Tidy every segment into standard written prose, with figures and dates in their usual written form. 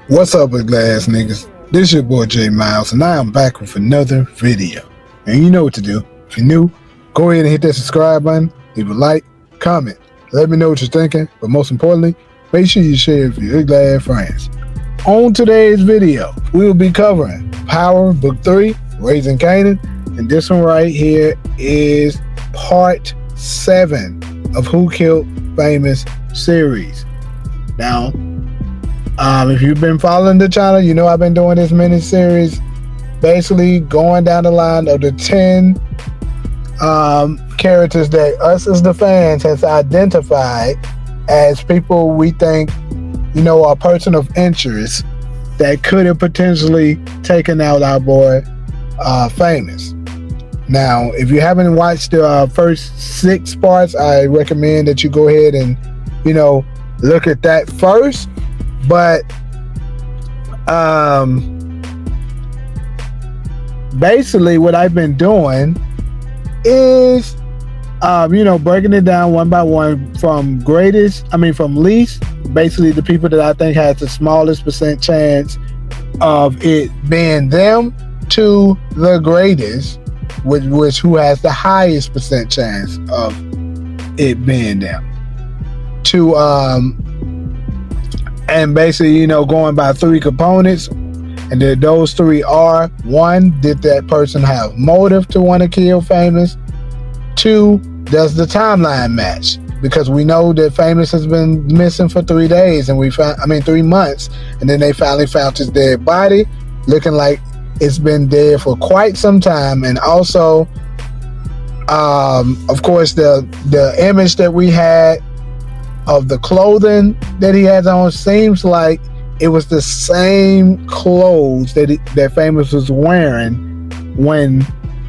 What's up, UglyAzzNiggas? This your boy J Miles, and I am back with another video. And you know what to do. If you're new, go ahead and hit that subscribe button, leave a like, comment, let me know what you're thinking, but most importantly, make sure you share it with your ugly ass friends. On today's video, we will be covering Power Book 3, Raising Kanan, and this one right here is part 7 of Who Killed Famous series. Now, if you've been following the channel, you know I've been doing this mini series, basically going down the line of the 10 characters that us as the fans has identified as people we think, you know, are a person of interest that could have potentially taken out our boy Famous. Now, if you haven't watched the first 6 parts, I recommend that you go ahead and, you know, look at that first. But basically what I've been doing is you know, breaking it down one by one from least, basically the people that I think has the smallest % chance of it being them, to the greatest, which who has the highest % chance of it being them, to and basically, you know, going by 3 components, and then those 3 are: 1, did that person have motive to want to kill Famous? 2, does the timeline match? Because we know that Famous has been missing for 3 days, and 3 months, and then they finally found his dead body, looking like it's been dead for quite some time. And also, of course, the image that we had of the clothing that he has on seems like it was the same clothes that Famous was wearing when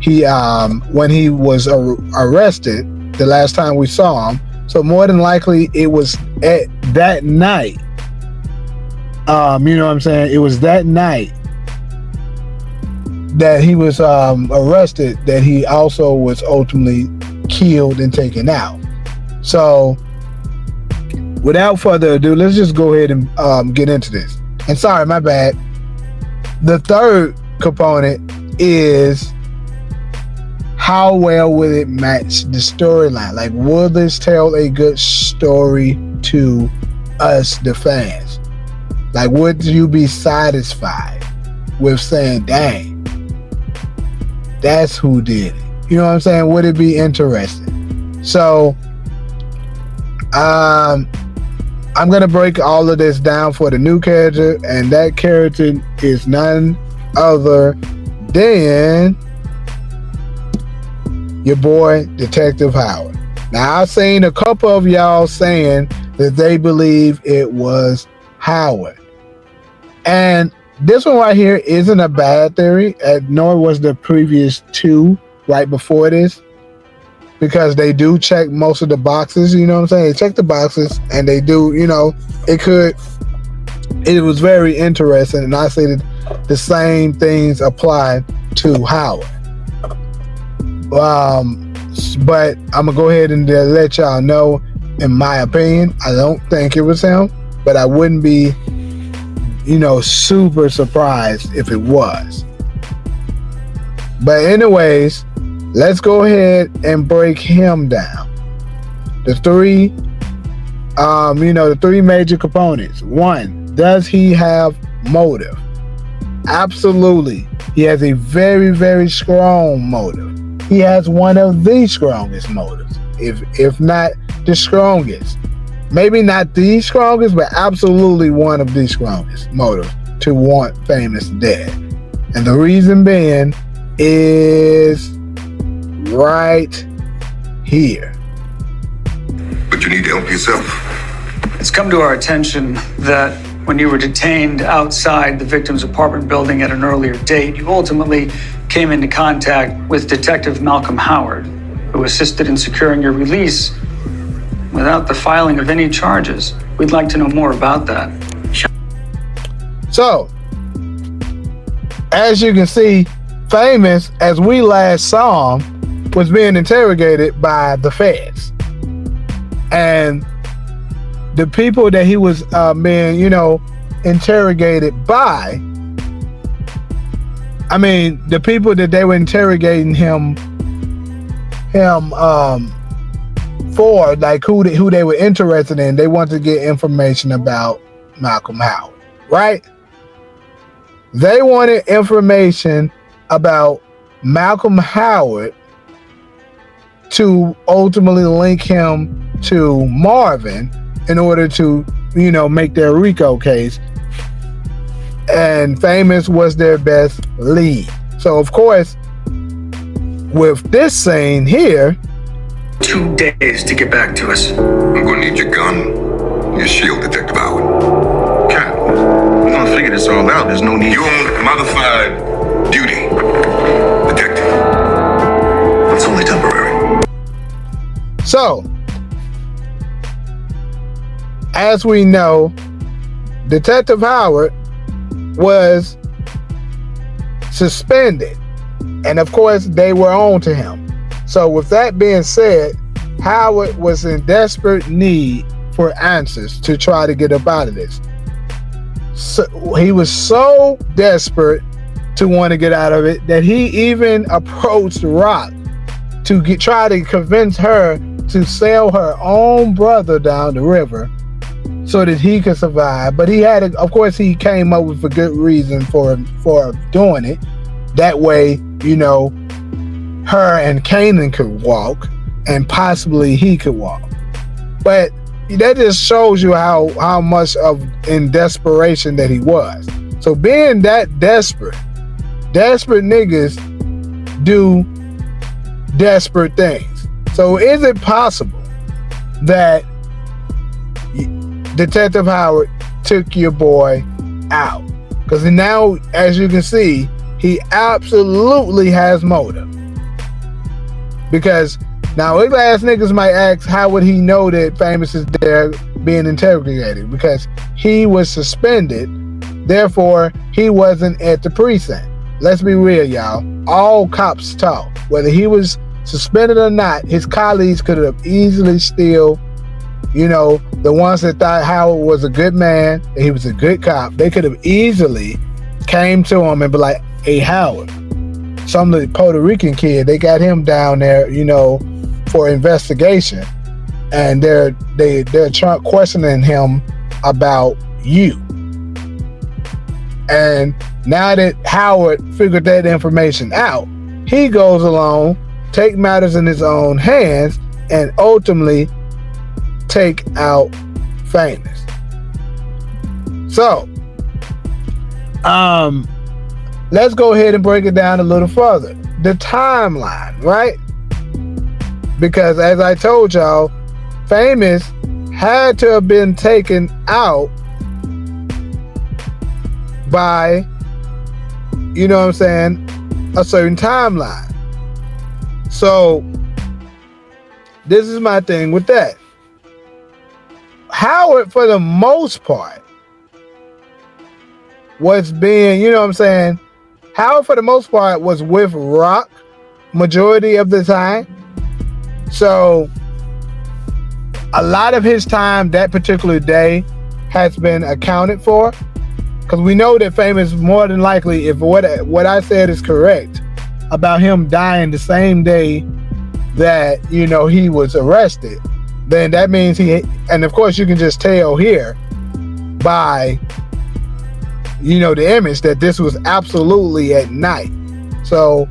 he was arrested the last time we saw him. So more than likely it was at that night, you know what I'm saying, it was that night that he was arrested, that he also was ultimately killed and taken out. So without further ado, let's just go ahead and get into this. And sorry, my bad. The third component is, how well will it match the storyline? Like, will this tell a good story to us, the fans? Like, would you be satisfied with saying, dang, that's who did it? You know what I'm saying? Would it be interesting? So, I'm gonna break all of this down for the new character, and that character is none other than your boy Detective Howard. Now, I've seen a couple of y'all saying that they believe it was Howard, and this one right here isn't a bad theory, nor was the previous 2 right before this, because they do check most of the boxes. You know what I'm saying? They check the boxes, and they do, you know, it was very interesting, and I say that the same things apply to Howard. But I'm gonna go ahead and let y'all know, in my opinion, I don't think it was him, but I wouldn't be, you know, super surprised if it was. But anyways, let's go ahead and break him down. The 3, you know, the 3 major components. 1, does he have motive? Absolutely. He has a very, very strong motive. He has one of the strongest motives, if not the strongest. Maybe not the strongest, but absolutely one of the strongest motives to want Famous dead. And the reason being is right here. But you need to help yourself. It's come to our attention that when you were detained outside the victim's apartment building at an earlier date, you ultimately came into contact with Detective Malcolm Howard, who assisted in securing your release without the filing of any charges. We'd like to know more about that. So, as you can see, Famous, as we last saw him, was being interrogated by the feds. And the people that he was being, you know, interrogated by, I mean, the people that they were interrogating him for, like who they were interested in, they wanted to get information about Malcolm Howard, right? They wanted information about Malcolm Howard to ultimately link him to Marvin in order to, you know, make their RICO case. And Famous was their best lead. So of course, with this scene here, 2 days to get back to us. I'm gonna need your gun, your shield, Detective Howard. Cap, we're gonna figure this all out. There's no need. You're on modified duty, Detective. It's only temporary. so as we know, Detective Howard was suspended, and of course they were on to him. So with that being said, Howard was in desperate need for answers to try to get up out of this. So he was so desperate to want to get out of it that he even approached Rock to try to convince her to sell her own brother down the river so that he could survive. But he had, of course, he came up with a good reason for doing it. That way, you know, her and Kanan could walk, and possibly he could walk. But that just shows you how much in desperation that he was. So being that desperate niggas do desperate things. So is it possible that Detective Howard took your boy out? Because now, as you can see, he absolutely has motive. Because now ugly ass niggas might ask, how would he know that Famous is there being interrogated? Because he was suspended, therefore he wasn't at the precinct. Let's be real, y'all. All cops talk. Whether he was suspended or not, his colleagues could have easily still, you know, the ones that thought Howard was a good man, that he was a good cop, they could have easily came to him and be like, hey, Howard, some of the Puerto Rican kid, they got him down there, you know, for investigation, and they're questioning him about you. And now that Howard figured that information out, he goes along, take matters in his own hands, and ultimately take out Famous. So, let's go ahead and break it down a little further. The timeline, right? Because as I told y'all, Famous had to have been taken out by, you know what I'm saying, a certain timeline. So this is my thing with that. Howard, for the most part, was being, you know what I'm saying, Howard, for the most part, was with Rock majority of the time. So a lot of his time that particular day has been accounted for, because we know that Famous, more than likely, if what I said is correct about him dying the same day that, you know, he was arrested, then that means and of course you can just tell here by, you know, the image that this was absolutely at night. So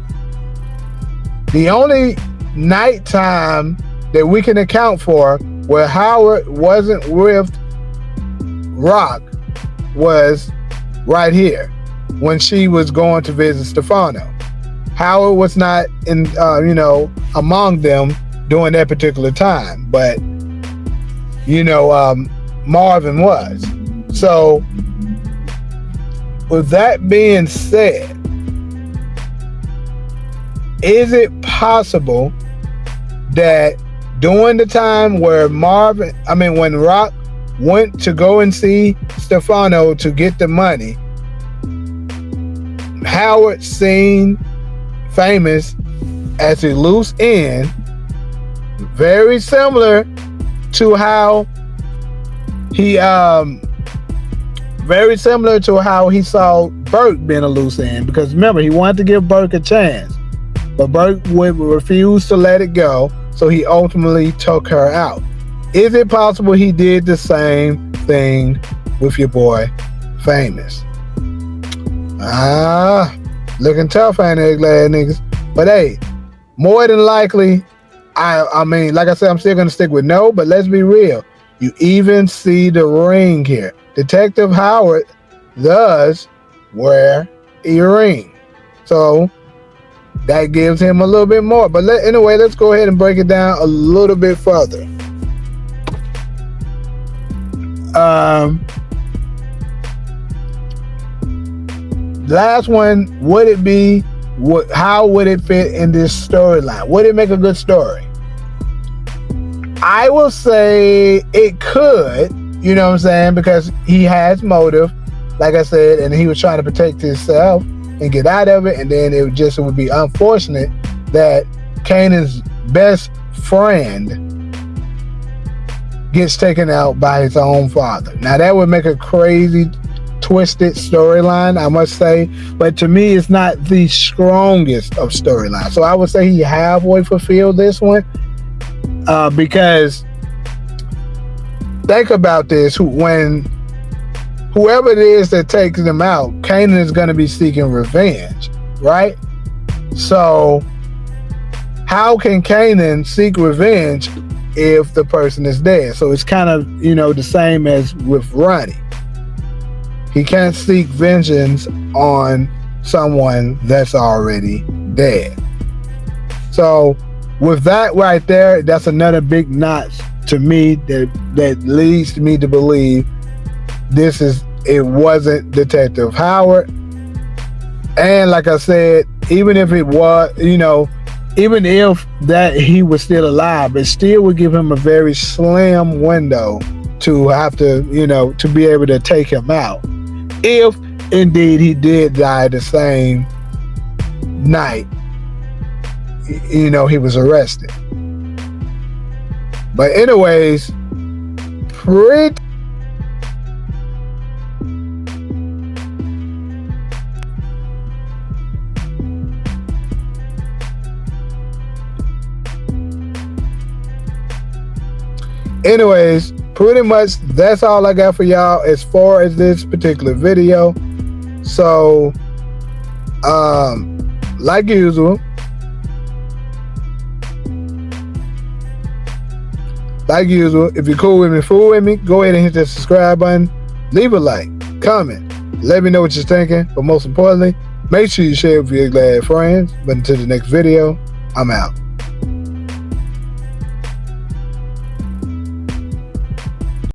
the only nighttime that we can account for where Howard wasn't with Rock was right here when she was going to visit Stefano. Howard was not in, you know, among them during that particular time, but, you know, Marvin was. So with that being said, is it possible that during the time where when Rock went to go and see Stefano to get the money, Howard seen Famous as a loose end, very similar to how he Very similar to how he saw Burke being a loose end, because remember, he wanted to give Burke a chance, but Burke would refuse to let it go, so he ultimately took her out. Is it possible he did the same thing with your boy Famous? Looking tough, ain't it, glad niggas? But hey, more than likely, I mean, like I said, I'm still gonna stick with no, but let's be real. You even see the ring here. Detective Howard does wear a ring, so that gives him a little bit more. But anyway, let's go ahead and break it down a little bit further. Last one, would it be, how would it fit in this storyline? Would it make a good story? I will say it could, you know what I'm saying, because he has motive, like I said, and he was trying to protect himself and get out of it, and then it would be unfortunate that Kanan's best friend gets taken out by his own father. Now that would make a crazy, twisted storyline, I must say, but to me, it's not the strongest of storylines. So I would say he halfway fulfilled this one, because think about this: when whoever it is that takes them out, Kanan is going to be seeking revenge, right? So how can Kanan seek revenge if the person is dead? So it's kind of, you know, the same as with Ronnie. He can't seek vengeance on someone that's already dead. So with that right there, that's another big notch to me that leads me to believe it wasn't Detective Howard. And like I said, even if it was, you know, even if that he was still alive, it still would give him a very slim window to have to, you know, to be able to take him out, if indeed he did die the same night, you know, he was arrested. But anyways, pretty much that's all I got for y'all as far as this particular video. So like usual, if you're cool with me, fool with me, go ahead and hit that subscribe button, leave a like, comment, let me know what you're thinking, but most importantly, make sure you share it with your glad friends. But until the next video, I'm out.